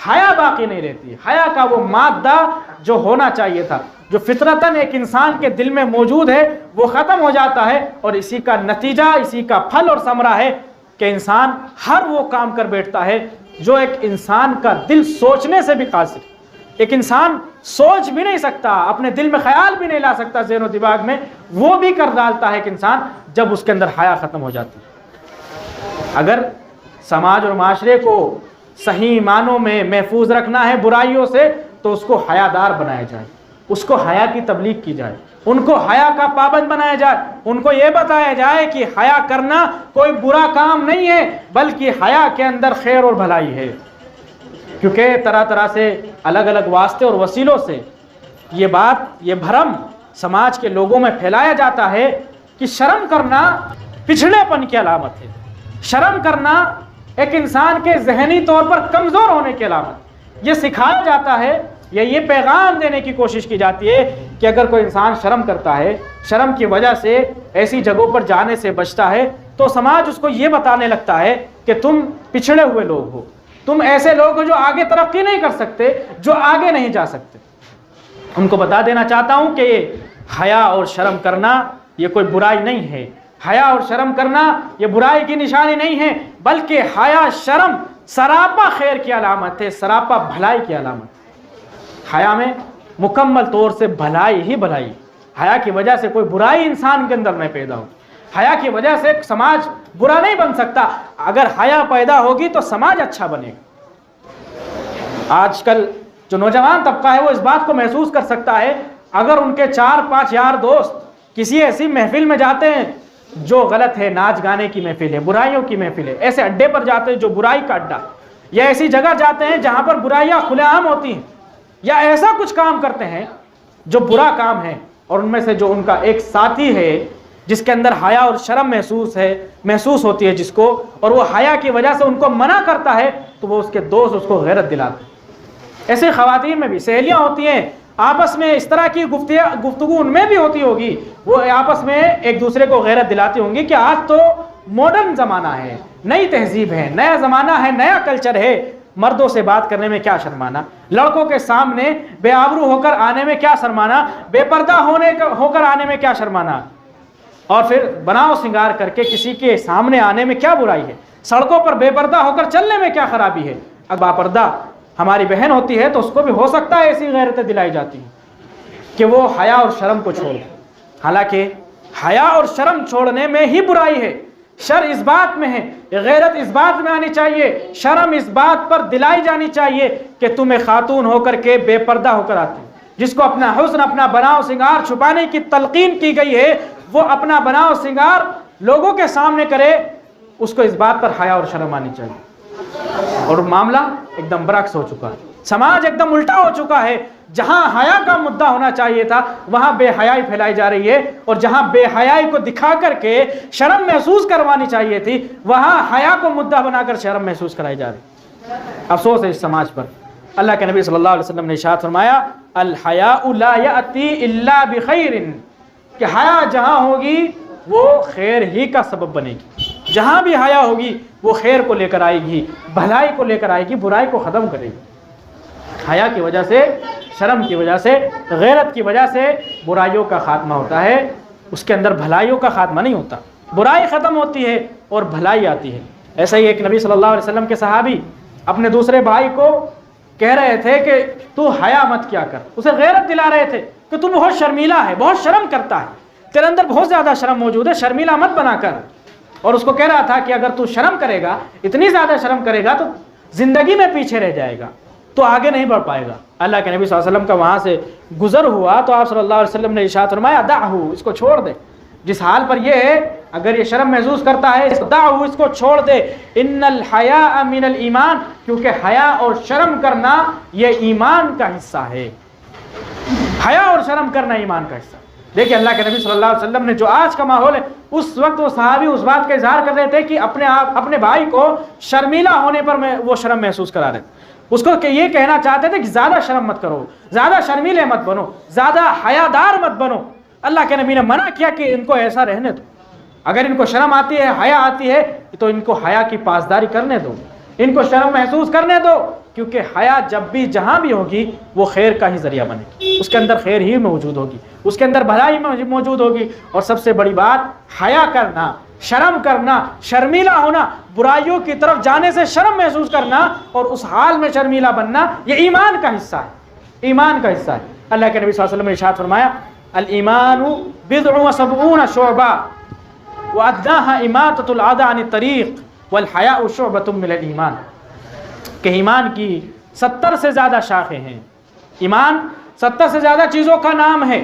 Speaker 1: حیا باقی نہیں رہتی، حیا کا وہ مادہ جو ہونا چاہیے تھا، جو فطرتاً ایک انسان کے دل میں موجود ہے وہ ختم ہو جاتا ہے، اور اسی کا نتیجہ، اسی کا پھل اور ثمرہ ہے کہ انسان ہر وہ کام کر بیٹھتا ہے جو ایک انسان کا دل سوچنے سے بھی قاصر، ایک انسان سوچ بھی نہیں سکتا، اپنے دل میں خیال بھی نہیں لا سکتا ذہن و دماغ میں، وہ بھی کر ڈالتا ہے ایک انسان جب اس کے اندر حیا ختم ہو جاتی ہے۔ اگر سماج اور معاشرے کو صحیح معنوں میں محفوظ رکھنا ہے برائیوں سے تو اس کو حیا دار بنایا جائے، اس کو حیا کی تبلیغ کی جائے، ان کو حیا کا پابند بنایا جائے، ان کو یہ بتایا جائے کہ حیا کرنا کوئی برا کام نہیں ہے بلکہ حیا کے اندر خیر اور بھلائی ہے۔ کیونکہ طرح طرح سے الگ الگ واسطے اور وسیلوں سے یہ بات، یہ بھرم سماج کے لوگوں میں پھیلایا جاتا ہے کہ شرم کرنا پچھڑے پن کی علامت ہے، شرم کرنا ایک انسان کے ذہنی طور پر کمزور ہونے کی علامت، یہ سکھایا جاتا ہے یا یہ پیغام دینے کی کوشش کی جاتی ہے کہ اگر کوئی انسان شرم کرتا ہے، شرم کی وجہ سے ایسی جگہوں پر جانے سے بچتا ہے، تو سماج اس کو یہ بتانے لگتا ہے کہ تم پچھڑے ہوئے لوگ ہو، تم ایسے لوگ ہو جو آگے ترقی نہیں کر سکتے، جو آگے نہیں جا سکتے۔ ان کو بتا دینا چاہتا ہوں کہ یہ حیا اور شرم کرنا یہ کوئی برائی نہیں ہے، حیا اور شرم کرنا یہ برائی کی نشانی نہیں ہے، بلکہ حیا شرم سراپا خیر کی علامت ہے، سراپا بھلائی کی علامت ہے۔ حیا میں مکمل طور سے بھلائی ہی بھلائی، حیا کی وجہ سے کوئی برائی انسان کے اندر نہیں پیدا ہو، حیا کی وجہ سے سماج برا نہیں بن سکتا، اگر حیا پیدا ہوگی تو سماج اچھا بنے گا۔ آج کل جو نوجوان طبقہ ہے وہ اس بات کو محسوس کر سکتا ہے، اگر ان کے 4-5 یار دوست کسی ایسی محفل میں جاتے ہیں جو غلط ہے، ناچ گانے کی محفل ہے، برائیوں کی محفل ہے، ایسے اڈے پر جاتے ہیں جو برائی کا اڈا، یا ایسی جگہ جاتے ہیں جہاں پر برائیاں کھلے عام ہوتی ہیں، یا ایسا کچھ کام کرتے ہیں جو برا کام ہے، اور ان میں سے جو ان کا ایک ساتھی ہے جس کے اندر حیا اور شرم محسوس ہوتی ہے جس کو، اور وہ حیا کی وجہ سے ان کو منع کرتا ہے، تو وہ اس کے دوست اس کو غیرت دلاتے ہیں۔ ایسے خواتین میں بھی سہیلیاں ہوتی ہیں، آپس میں اس طرح کی گفتگو ان میں بھی ہوتی ہوگی، وہ آپس میں ایک دوسرے کو غیرت دلاتی ہوں گی کہ آج تو ماڈرن زمانہ ہے، نئی تہذیب ہے، نیا زمانہ ہے، نیا کلچر ہے، مردوں سے بات کرنے میں کیا شرمانا، لڑکوں کے سامنے بے آبرو ہو کر آنے میں کیا شرمانا، بے پردہ ہو کر آنے میں کیا شرمانا، اور پھر بناؤ سنگار کر کے کسی کے سامنے آنے میں کیا برائی ہے، سڑکوں پر بے پردہ ہو کر چلنے میں کیا خرابی ہے۔ اب باپردہ ہماری بہن ہوتی ہے تو اس کو بھی ہو سکتا ہے ایسی غیرتیں دلائی جاتی ہیں کہ وہ حیا اور شرم کو چھوڑ دے، حالانکہ حیا اور شرم چھوڑنے میں ہی برائی ہے، شر اس بات میں ہے، غیرت اس بات میں آنی چاہیے، شرم اس بات پر دلائی جانی چاہیے کہ تم ایک خاتون ہو کر کے بے پردہ ہو کر آتی، جس کو اپنا حسن، اپنا بناؤ سنگار چھپانے کی تلقین کی گئی ہے، وہ اپنا بناؤ سنگار لوگوں کے سامنے کرے، اس کو اس بات پر حیا اور شرم آنی چاہیے۔ اور معاملہ ایک دم برعکس ہو چکا ہے، سماج ایک دم الٹا ہو چکا ہے، جہاں حیا کا مدعا ہونا چاہیے تھا وہاں بے حیائی پھیلائی جا رہی ہے، اور جہاں بے حیائی کو دکھا کر کے شرم محسوس کروانی چاہیے تھی وہاں حیا کو مدعا بنا کر شرم محسوس کرائی جا رہی ہے۔ افسوس ہے اس سماج پر۔ اللہ کے نبی صلی اللہ علیہ وسلم نے ارشاد فرمایا، الحیاء لا یأتی الا بخیر، کہ حیا جہاں ہوگی وہ خیر ہی کا سبب بنے گی، جہاں بھی حیا ہوگی وہ خیر کو لے کر آئے گی، بھلائی کو لے کر آئے گی، برائی کو ختم کرے گی۔ حیا کی وجہ سے، شرم کی وجہ سے، غیرت کی وجہ سے برائیوں کا خاتمہ ہوتا ہے، اس کے اندر بھلائیوں کا خاتمہ نہیں ہوتا، برائی ختم ہوتی ہے اور بھلائی آتی ہے۔ ایسا ہی ایک نبی صلی اللہ علیہ وسلم کے صحابی اپنے دوسرے بھائی کو کہہ رہے تھے کہ تو حیا مت کیا کر، اسے غیرت دلا رہے تھے کہ تو بہت شرمیلا ہے، بہت شرم کرتا ہے، تیرے اندر بہت زیادہ شرم موجود ہے، شرمیلا مت بنا کر۔ اور اس کو کہہ رہا تھا کہ اگر تو شرم کرے گا، اتنی زیادہ شرم کرے گا تو زندگی میں پیچھے رہ جائے گا، تو آگے نہیں بڑھ پائے گا۔ اللہ کے نبی صلی اللہ علیہ وسلم کا وہاں سے گزر ہوا تو آپ صلی اللہ علیہ وسلم نے ارشاد فرمایا، دعہ، اس کو چھوڑ دے، جس حال پر یہ ہے اگر یہ شرم محسوس کرتا ہے، دعہ، اس کو چھوڑ دے، ان الحیاء من الایمان، کیونکہ حیا اور شرم کرنا یہ ایمان کا حصہ ہے، حیا اور شرم کرنا ایمان کا حصہ۔ دیکھیں اللہ کے نبی صلی اللہ علیہ وسلم نے جو آج کا ماحول ہے، اس وقت وہ صحابی اس بات کا اظہار کر رہے تھے کہ اپنے بھائی کو شرمیلا ہونے پر وہ شرم محسوس کرا رہے تھے، اس کو یہ کہنا چاہتے تھے کہ زیادہ شرم مت کرو، زیادہ شرمیلے مت بنو، زیادہ حیادار مت بنو۔ اللہ کے نبی نے منع کیا کہ ان کو ایسا رہنے دو، اگر ان کو شرم آتی ہے، حیا آتی ہے، تو ان کو حیا کی پاسداری کرنے دو، ان کو شرم محسوس کرنے دو، کیونکہ حیا جب بھی جہاں بھی ہوگی وہ خیر کا ہی ذریعہ بنے گی، اس کے اندر خیر ہی موجود ہوگی، اس کے اندر بھلائی موجود ہوگی۔ اور سب سے بڑی بات، حیا کرنا، شرم کرنا، شرمیلا ہونا، برائیوں کی طرف جانے سے شرم محسوس کرنا اور اس حال میں شرمیلا بننا، یہ ایمان کا حصہ ہے، ایمان کا حصہ ہے۔ اللہ کے نبی صلی اللہ علیہ وسلم نے ارشاد فرمایا الایمان بضع و سبعون شعبہ وادناها اماطۃ الاذى عن الطریق والحیاء شعبۃ من الایمان، کہ ایمان کی 70 سے زیادہ شاخیں ہیں، ایمان 70 سے زیادہ چیزوں کا نام ہے،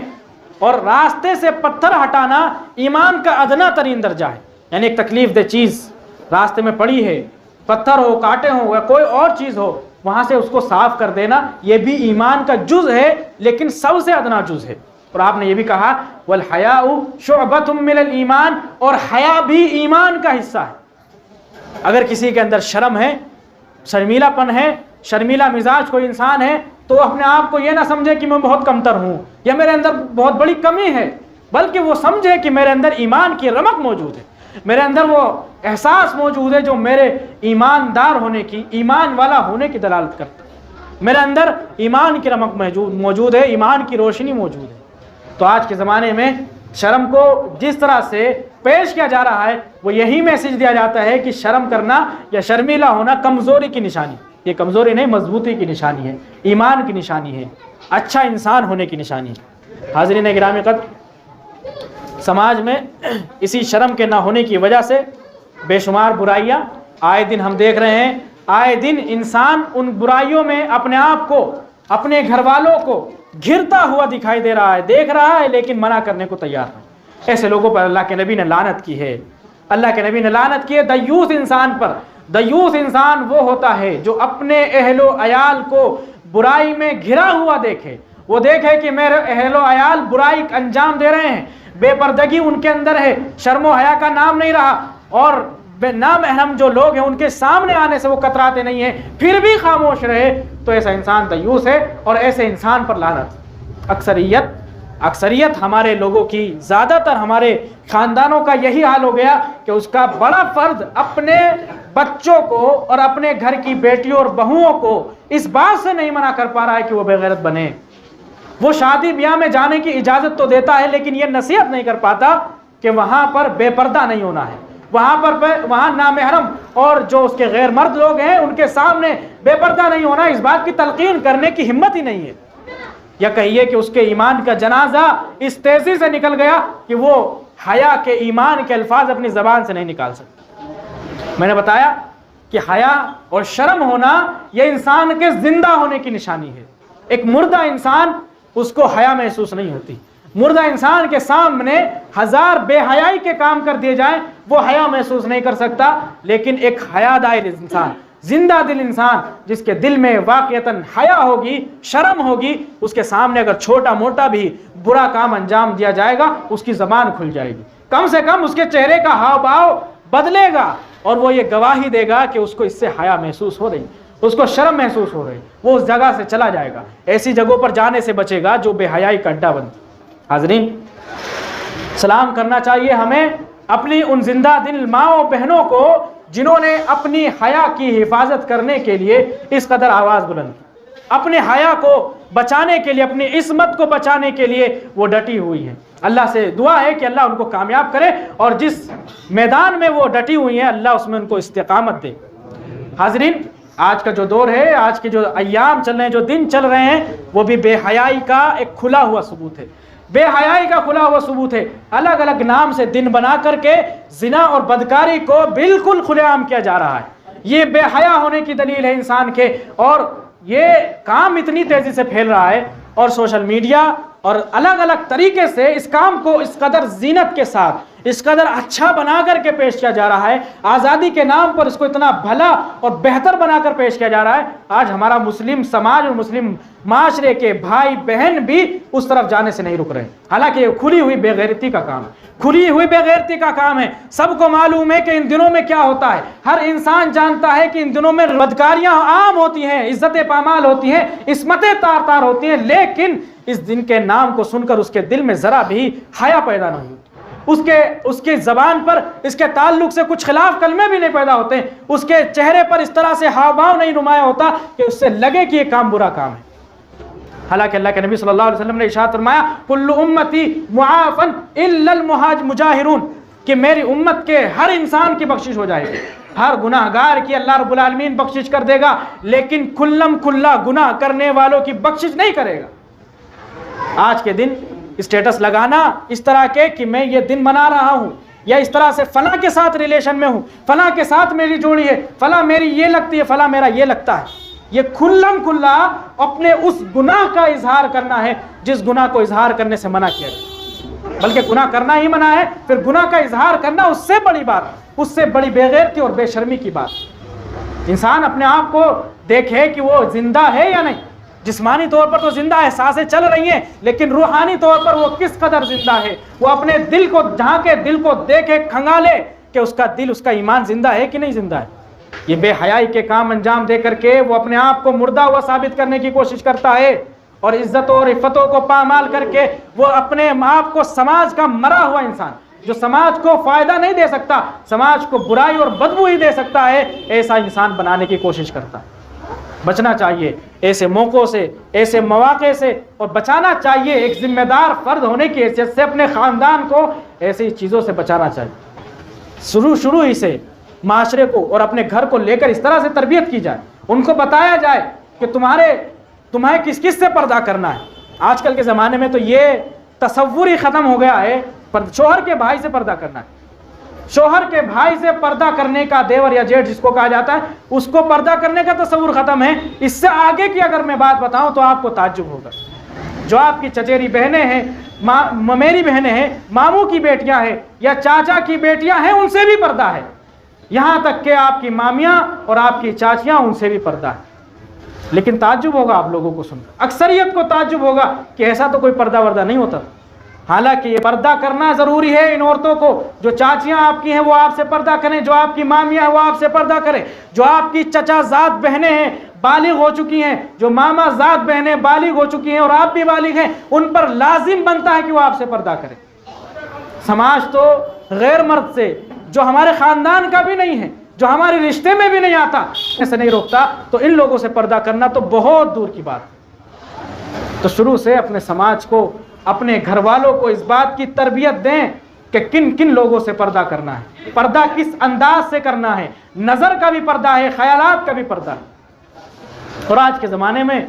Speaker 1: اور راستے سے پتھر ہٹانا ایمان کا ادنا ترین درجہ ہے۔ یعنی ایک تکلیف دہ چیز راستے میں پڑی ہے، پتھر ہو، کانٹے ہو یا کوئی اور چیز ہو، وہاں سے اس کو صاف کر دینا، یہ بھی ایمان کا جز ہے، لیکن سب سے ادنا جز ہے۔ اور آپ نے یہ بھی کہا والحیاء شعبۃ من الایمان، اور حیا بھی ایمان کا حصہ ہے۔ اگر کسی کے اندر شرم ہے، شرمیلا پن ہے، شرمیلا مزاج کوئی انسان ہے، تو اپنے آپ کو یہ نہ سمجھے کہ میں بہت کمتر ہوں یا میرے اندر بہت بڑی کمی ہے، بلکہ وہ سمجھے کہ میرے اندر ایمان کی رمق موجود ہے، میرے اندر وہ احساس موجود ہے جو میرے ایماندار ہونے کی، ایمان والا ہونے کی دلالت کرتا ہے، میرے اندر ایمان کی رمق موجود ہے، ایمان کی روشنی موجود ہے۔ تو آج کے زمانے میں شرم کو جس طرح سے پیش کیا جا رہا ہے، وہ یہی میسج دیا جاتا ہے کہ شرم کرنا یا شرمیلا ہونا کمزوری کی نشانی، یہ کمزوری نہیں، مضبوطی کی نشانی ہے، ایمان کی نشانی ہے، اچھا انسان ہونے کی نشانی ہے۔ حاضرین گرامی قدر، سماج میں اسی شرم کے نہ ہونے کی وجہ سے بے شمار برائیاں آئے دن ہم دیکھ رہے ہیں، آئے دن انسان ان برائیوں میں اپنے آپ کو، اپنے گھر والوں کو گھرتا ہوا دکھائی دے رہا ہے، دیکھ رہا ہے، لیکن منع کرنے کو تیار نہیں۔ ایسے لوگوں پر اللہ کے نبی نے لعنت کی ہے، اللہ کے نبی نے لعنت کی ہے دیوس انسان پر۔ دیوس انسان وہ ہوتا ہے جو اپنے اہل و عیال کو برائی میں گھرا ہوا دیکھے، وہ دیکھے کہ میرے اہل و عیال برائی انجام دے رہے ہیں، بے پردگی ان کے اندر ہے، شرم و حیا کا نام نہیں رہا، اور بے نامحرم جو لوگ ہیں ان کے سامنے آنے سے وہ کتراتے نہیں ہیں، پھر بھی خاموش رہے، تو ایسا انسان دیوس ہے، اور ایسے انسان پر لعنت۔ اکثریت ہمارے لوگوں کی، زیادہ تر ہمارے خاندانوں کا یہی حال ہو گیا کہ اس کا بڑا فرد اپنے بچوں کو اور اپنے گھر کی بیٹیوں اور بہوؤں کو اس بات سے نہیں منع کر پا رہا ہے کہ وہ بے غیرت بنے۔ وہ شادی بیاہ میں جانے کی اجازت تو دیتا ہے، لیکن یہ نصیحت نہیں کر پاتا کہ وہاں پر بے پردہ نہیں ہونا ہے، وہاں نامحرم اور جو اس کے غیر مرد لوگ ہیں ان کے سامنے بے پردہ نہیں ہونا، اس بات کی تلقین کرنے کی ہمت ہی نہیں ہے۔ یا کہیے کہ اس کے ایمان کا جنازہ اس تیزی سے نکل گیا کہ وہ حیا کے ایمان کے الفاظ اپنی زبان سے نہیں نکال سکتا۔ میں نے بتایا کہ حیا اور شرم ہونا یہ انسان کے زندہ ہونے کی نشانی ہے۔ ایک مردہ انسان، اس کو حیا محسوس نہیں ہوتی، مردہ انسان کے سامنے 1000 بے حیائی کے کام کر دیے جائیں وہ حیا محسوس نہیں کر سکتا، لیکن ایک حیا دار انسان، زندہ دل انسان جس کے دل میں واقعتاً حیا ہوگی، شرم ہوگی، اس کے سامنے اگر چھوٹا موٹا بھی برا کام انجام دیا جائے گا اس کی زبان کھل جائے گی، کم سے کم اس کے چہرے کا ہاؤ بھاؤ بدلے گا، اور وہ یہ گواہی دے گا کہ اس کو اس سے حیا محسوس ہو رہی، اس کو شرم محسوس ہو رہی، وہ اس جگہ سے چلا جائے گا، ایسی جگہوں پر جانے سے بچے گا جو بے حیائی کا اڈا بنتی۔ حاضرین، سلام کرنا چاہیے ہمیں اپنی ان زندہ دل ماؤں بہنوں کو جنہوں نے اپنی حیا کی حفاظت کرنے کے لیے اس قدر آواز بلند کی، اپنے حیا کو بچانے کے لیے، اپنی عصمت کو بچانے کے لیے وہ ڈٹی ہوئی ہیں۔ اللہ سے دعا ہے کہ اللہ ان کو کامیاب کرے، اور جس میدان میں وہ ڈٹی ہوئی ہیں اللہ اس میں ان کو استقامت دے۔ حاضرین، آج کا جو دور ہے، آج کے جو ایام چل رہے ہیں، جو دن چل رہے ہیں، وہ بھی بے حیائی کا ایک کھلا ہوا ثبوت ہے، بے حیائی کا کھلا ہوا ثبوت ہے۔ الگ الگ نام سے دن بنا کر کے زنا اور بدکاری کو بالکل کھلے عام کیا جا رہا ہے، یہ بے حیا ہونے کی دلیل ہے انسان کے، اور یہ کام اتنی تیزی سے پھیل رہا ہے، اور سوشل میڈیا اور الگ الگ طریقے سے اس کام کو اس قدر زینت کے ساتھ، اس قدر اچھا بنا کر کے پیش کیا جا رہا ہے، آزادی کے نام پر اس کو اتنا بھلا اور بہتر بنا کر پیش کیا جا رہا ہے۔ آج ہمارا مسلم سماج اور مسلم معاشرے کے بھائی بہن بھی اس طرف جانے سے نہیں رک رہے، حالانکہ یہ کھلی ہوئی بے غیرتی کا کام ہے، کھلی ہوئی بے غیرتی کا کام ہے۔ سب کو معلوم ہے کہ ان دنوں میں کیا ہوتا ہے، ہر انسان جانتا ہے کہ ان دنوں میں بدکاریاں عام ہوتی ہیں، عزتیں پامال ہوتی ہیں، عصمتیں تار تار ہوتی ہیں، لیکن اس دن کے نام کو سن کر اس کے دل میں ذرا بھی حیا پیدا نہیں ہوتی۔
Speaker 2: اس کے زبان پر اس کے تعلق سے کچھ خلاف کلمے بھی نہیں پیدا ہوتے، اس کے چہرے پر اس طرح سے ہاؤ بھاؤ نہیں نمایاں ہوتا کہ اس سے لگے کہ یہ کام برا کام ہے۔ حالانکہ اللہ کے نبی صلی اللہ علیہ وسلم نے ارشاد فرمایا کل امتی معافن الا المجاہرون، کہ میری امت کے ہر انسان کی بخشش ہو جائے گی، ہر گناہ گار کی اللہ رب العالمین بخشش کر دے گا، لیکن کھلم کھلا گناہ کرنے والوں کی بخشش نہیں کرے گا۔ آج کے دن اسٹیٹس لگانا اس طرح کے کہ میں یہ دن منا رہا ہوں، یا اس طرح سے فلاں کے ساتھ ریلیشن میں ہوں، فلاں کے ساتھ میری جوڑی ہے، فلاں میری یہ لگتی ہے، فلاں میرا یہ لگتا ہے، یہ کھلم کھلا اپنے اس گناہ کا اظہار کرنا ہے جس گناہ کو اظہار کرنے سے منع کیا گیا، بلکہ گناہ کرنا ہی منع ہے، پھر گناہ کا اظہار کرنا اس سے بڑی بات، اس سے بڑی بے غیرتی اور بے شرمی کی بات۔ انسان اپنے آپ کو دیکھے کہ وہ زندہ ہے یا نہیں، جسمانی طور پر تو زندہ ہے، سانسیں چل رہی ہیں، لیکن روحانی طور پر وہ کس قدر زندہ ہے، وہ اپنے دل کو جہاں کے دل کو دیکھے، کھنگالے کہ اس کا دل، اس کا ایمان زندہ ہے کہ نہیں زندہ ہے۔ یہ بے حیائی کے کام انجام دے کر کے وہ اپنے آپ کو مردہ ہوا ثابت کرنے کی کوشش کرتا ہے، اور عزتوں اور عفتوں کو پامال کر کے وہ اپنے آپ کو سماج کا مرا ہوا انسان، جو سماج کو فائدہ نہیں دے سکتا، سماج کو برائی اور بدبو ہی دے سکتا ہے، ایسا انسان بنانے کی کوشش کرتا ہے۔ بچنا چاہیے ایسے موقعوں سے، ایسے مواقع سے، اور بچانا چاہیے ایک ذمہ دار فرد ہونے کی حیثیت سے اپنے خاندان کو ایسی چیزوں سے بچانا چاہیے۔ شروع ہی سے معاشرے کو اور اپنے گھر کو لے کر اس طرح سے تربیت کی جائے، ان کو بتایا جائے کہ تمہیں کس کس سے پردہ کرنا ہے۔ آج کل کے زمانے میں تو یہ تصور ہی ختم ہو گیا ہے، شوہر کے بھائی سے پردہ کرنا ہے، شوہر کے بھائی سے پردہ کرنے کا، دیور یا جیٹھ جس کو کہا جاتا ہے، اس کو پردہ کرنے کا تصور ختم ہے۔ اس سے آگے کی اگر میں بات بتاؤں تو آپ کو تعجب ہوگا، جو آپ کی چچیری بہنیں ہیں، میری بہنیں ہیں، ماموں کی بیٹیاں ہیں یا چاچا کی بیٹیاں ہیں، ان سے بھی پردہ ہے، یہاں تک کہ آپ کی مامیاں اور آپ کی چاچیاں، ان سے بھی پردہ ہے۔ لیکن تعجب ہوگا آپ لوگوں کو سن کر، اکثریت کو تعجب ہوگا کہ ایسا تو کوئی پردہ وردہ نہیں ہوتا۔ حالانکہ یہ پردہ کرنا ضروری ہے ان عورتوں کو، جو چاچیاں آپ کی ہیں وہ آپ سے پردہ کریں، جو آپ کی مامیاں ہیں وہ آپ سے پردہ کریں، جو آپ کی چچا زاد بہنیں ہیں بالغ ہو چکی ہیں، جو ماما زاد بہنیں بالغ ہو چکی ہیں اور آپ بھی بالغ ہیں، ان پر لازم بنتا ہے کہ وہ آپ سے پردہ کریں۔ سماج تو غیر مرد سے، جو ہمارے خاندان کا بھی نہیں ہے، جو ہمارے رشتے میں بھی نہیں آتا، ایسے نہیں روکتا، تو ان لوگوں سے پردہ کرنا تو بہت دور کی بات ہے۔ تو شروع سے اپنے سماج کو، اپنے گھر والوں کو اس بات کی تربیت دیں کہ کن کن لوگوں سے پردہ کرنا ہے، پردہ کس انداز سے کرنا ہے، نظر کا بھی پردہ ہے، خیالات کا بھی پردہ ہے۔ اور آج کے زمانے میں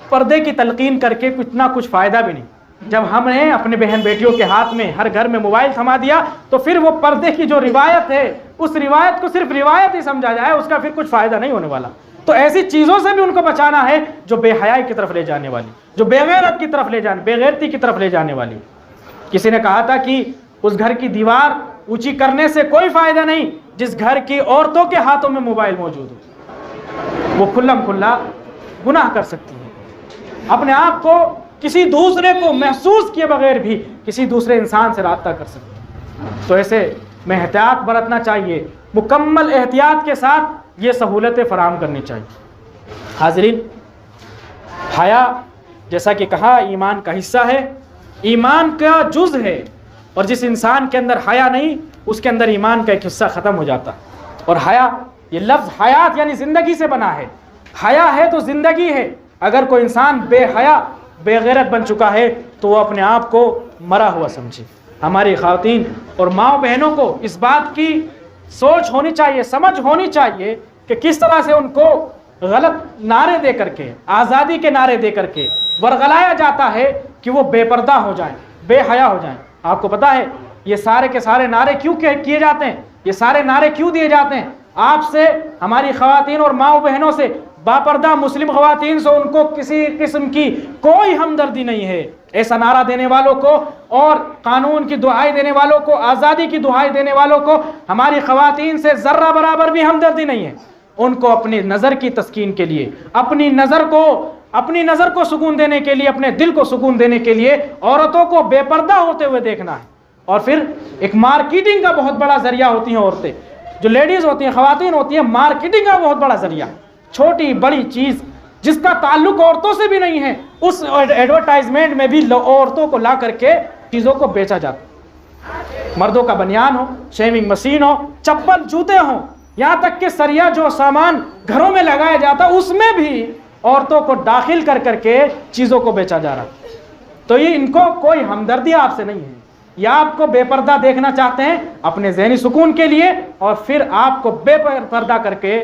Speaker 2: پردے کی تلقین کر کے کچھ فائدہ بھی نہیں۔ جب ہم نے اپنے بہن بیٹیوں کے ہاتھ میں ہر گھر میں موبائل تھما دیا تو پھر وہ پردے کی جو روایت ہے، اس روایت کو صرف روایت ہی سمجھا جائے، اس کا پھر کچھ فائدہ نہیں ہونے والا۔ تو ایسی چیزوں سے بھی ان کو بچانا ہے جو بے حیائی کی طرف لے جانے والی، جو بے غیرت کی طرف بے غیرتی کی طرف لے جانے والی۔ کسی نے کہا تھا کہ اس گھر کی دیوار اونچی کرنے سے کوئی فائدہ نہیں جس گھر کی عورتوں کے ہاتھوں میں موبائل موجود ہو، وہ کھلم کھلا گناہ کر سکتی ہیں، اپنے آپ کو کسی دوسرے کو محسوس کیے بغیر بھی کسی دوسرے انسان سے رابطہ کر سکتے ہیں۔ تو ایسے میں احتیاط برتنا چاہیے، مکمل احتیاط کے ساتھ یہ سہولتیں فراہم کرنی چاہیے۔ حاضرین، حیا جیسا کہ کہا ایمان کا حصہ ہے، ایمان کا جز ہے، اور جس انسان کے اندر حیا نہیں، اس کے اندر ایمان کا ایک حصہ ختم ہو جاتا۔ اور حیا، یہ لفظ حیات یعنی زندگی سے بنا ہے، حیا ہے تو زندگی ہے۔ اگر کوئی انسان بے حیا، بے غیرت بن چکا ہے تو وہ اپنے آپ کو مرا ہوا سمجھے۔ ہماری خواتین اور ماؤں بہنوں کو اس بات کی سوچ ہونی چاہیے، سمجھ ہونی چاہیے کہ کس طرح سے ان کو غلط نعرے دے کر کے، آزادی کے نعرے دے کر کے ورغلایا جاتا ہے کہ وہ بے پردہ ہو جائیں، بے حیا ہو جائیں۔ آپ کو پتہ ہے یہ سارے کے سارے نعرے کیوں کیے جاتے ہیں؟ یہ سارے نعرے کیوں دیے جاتے ہیں؟ آپ سے، ہماری خواتین اور ماؤں بہنوں سے، باپردہ مسلم خواتین سے ان کو کسی قسم کی کوئی ہمدردی نہیں ہے۔ ایسا نعرہ دینے والوں کو اور قانون کی دہائی دینے والوں کو، آزادی کی دہائی دینے والوں کو ہماری خواتین سے ذرہ برابر بھی ہمدردی نہیں ہے۔ ان کو اپنی نظر کی تسکین کے لیے، اپنی نظر کو سکون دینے کے لیے، اپنے دل کو سکون دینے کے لیے عورتوں کو بے پردہ ہوتے ہوئے دیکھنا ہے۔ اور پھر ایک مارکیٹنگ کا بہت بڑا ذریعہ ہوتی ہیں عورتیں، جو لیڈیز ہوتی ہیں، خواتین ہوتی ہیں، مارکیٹنگ کا بہت بڑا ذریعہ، چھوٹی بڑی چیز جس کا تعلق عورتوں سے بھی نہیں ہے، اس ایڈورٹائزمنٹ میں بھی عورتوں کو لا کر کے چیزوں کو بیچا جاتا ہے۔ مردوں کا بنیان ہو، شیونگ مشین ہو، چپل جوتے ہوں، یہاں تک کہ سریا جو سامان گھروں میں لگایا جاتا اس میں بھی عورتوں کو داخل کر کر کے چیزوں کو بیچا جا رہا۔ تو یہ ان کو کوئی ہمدردی آپ سے نہیں ہے، یا آپ کو بے پردہ دیکھنا چاہتے ہیں اپنے ذہنی سکون کے لیے، اور پھر آپ کو بے پردہ کر کے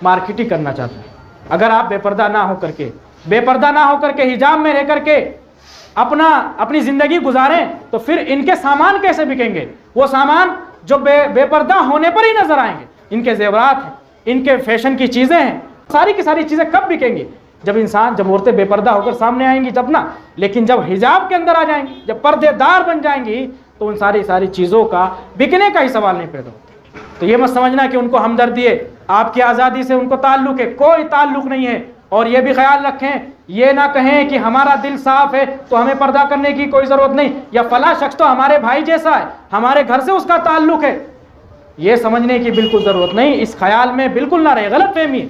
Speaker 2: مارکیٹنگ کرنا چاہتے ہیں۔ اگر آپ بے پردہ نہ ہو کر کے حجاب میں رہ کر کے اپنی زندگی گزاریں تو پھر ان کے سامان کیسے بکیں گے؟ وہ سامان جو بے پردہ ہونے پر ہی نظر آئیں گے، ان کے زیورات ہیں، ان کے فیشن کی چیزیں ہیں، ساری کی ساری چیزیں کب بکیں گی؟ جب عورتیں بے پردہ ہو کر سامنے آئیں گی تب نا۔ لیکن جب حجاب کے اندر آ جائیں گی، جب پردے دار بن جائیں گی، تو ان ساری چیزوں کا بکنے کا ہی سوال نہیں پیدا ہوتا۔ تو یہ مت سمجھنا کہ ان کو ہمدردی ہے، آپ کی آزادی سے ان کو تعلق ہے، کوئی تعلق نہیں ہے۔ اور یہ بھی خیال رکھیں، یہ نہ کہیں کہ ہمارا دل صاف ہے تو ہمیں پردہ کرنے کی کوئی ضرورت نہیں، یا فلاں شخص تو ہمارے بھائی جیسا ہے، ہمارے گھر سے اس کا تعلق ہے۔ یہ سمجھنے کی بالکل ضرورت نہیں، اس خیال میں بالکل نہ رہے، غلط فہمی ہے۔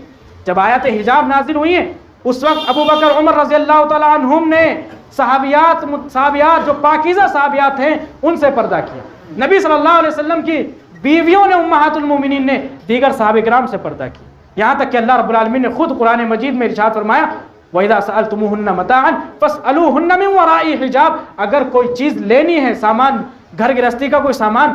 Speaker 2: جب آیت حجاب نازل ہوئی ہیں اس وقت ابو بکر عمر رضی اللہ تعالیٰ عنہم نے صحابیات جو پاکیزہ صحابیات ہیں ان سے پردہ کیا۔ نبی صلی اللہ علیہ وسلم کی بیویوں نے، امہات المومنین نے دیگر صحابہ کرام سے پردہ کیا، یہاں تک کہ اللہ رب العالمین نے خود قرآن مجید میں ارشاد فرمایا وَإِذَا سَأَلْتُمُوهُنَّ مَتَاعًا فَاسْأَلُوهُنَّ مِنْ وَرَاءِ حجاب۔ اگر کوئی چیز لینی ہے، سامان، گھر گرہستی کا کوئی سامان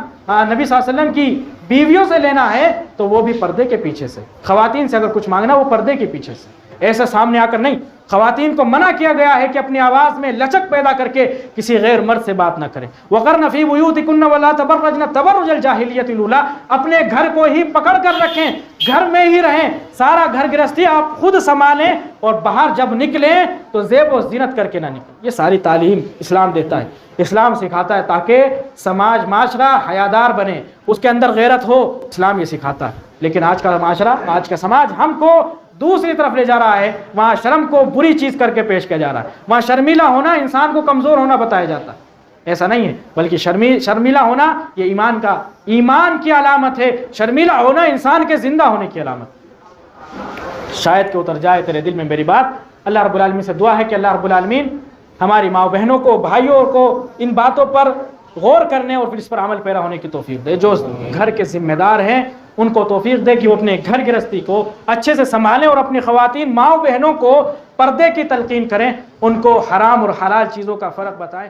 Speaker 2: نبی صلی اللہ علیہ وسلم کی بیویوں سے لینا ہے تو وہ بھی پردے کے پیچھے سے۔ خواتین سے اگر کچھ مانگنا وہ پردے کے پیچھے سے، ایسا سامنے آ کر نہیں۔ خواتین کو منع کیا گیا ہے کہ اپنی آواز میں لچک پیدا کر کے کسی غیر مرد سے بات نہ کریں۔ وَقَرْنَ فِي بُيُوتِكُنَّ وَلَا تَبَرَّجْنَ تَبَرُّجَ الْجَاهِلِيَّةِ الْأُولَىٰ۔ اپنے گھر کو ہی پکڑ کر رکھیں، گھر میں ہی رہیں، سارا گھر گرہستی آپ خود سنبھالیں، اور باہر جب نکلیں تو زیب و زینت کر کے نہ نکلیں۔ یہ ساری تعلیم اسلام دیتا ہے، اسلام سکھاتا ہے تاکہ سماج، معاشرہ حیادار بنے، اس کے اندر غیرت ہو، اسلام یہ سکھاتا ہے۔ لیکن آج کا معاشرہ، آج کا سماج ہم کو دوسری طرف لے جا رہا ہے، وہاں شرم کو بری چیز کر کے پیش کیا جا رہا ہے، وہاں شرمیلا ہونا انسان کو کمزور ہونا بتایا جاتا ہے۔ ایسا نہیں ہے، بلکہ شرمیلا ہونا یہ ایمان کی علامت ہے، شرمیلا ہونا انسان کے زندہ ہونے کی علامت۔ شاید کہ اتر جائے تیرے دل میں میری بات۔ اللہ رب العالمین سے دعا ہے کہ اللہ رب العالمین ہماری ماں بہنوں کو، بھائیوں کو ان باتوں پر غور کرنے اور پھر اس پر عمل پیرا ہونے کی توفیق دے۔ جو گھر کے ذمہ دار ہیں ان کو توفیق دے کہ وہ اپنے گھر گرہستی کو اچھے سے سنبھالیں، اور اپنی خواتین، ماں بہنوں کو پردے کی تلقین کریں، ان کو حرام اور حلال چیزوں کا فرق بتائیں۔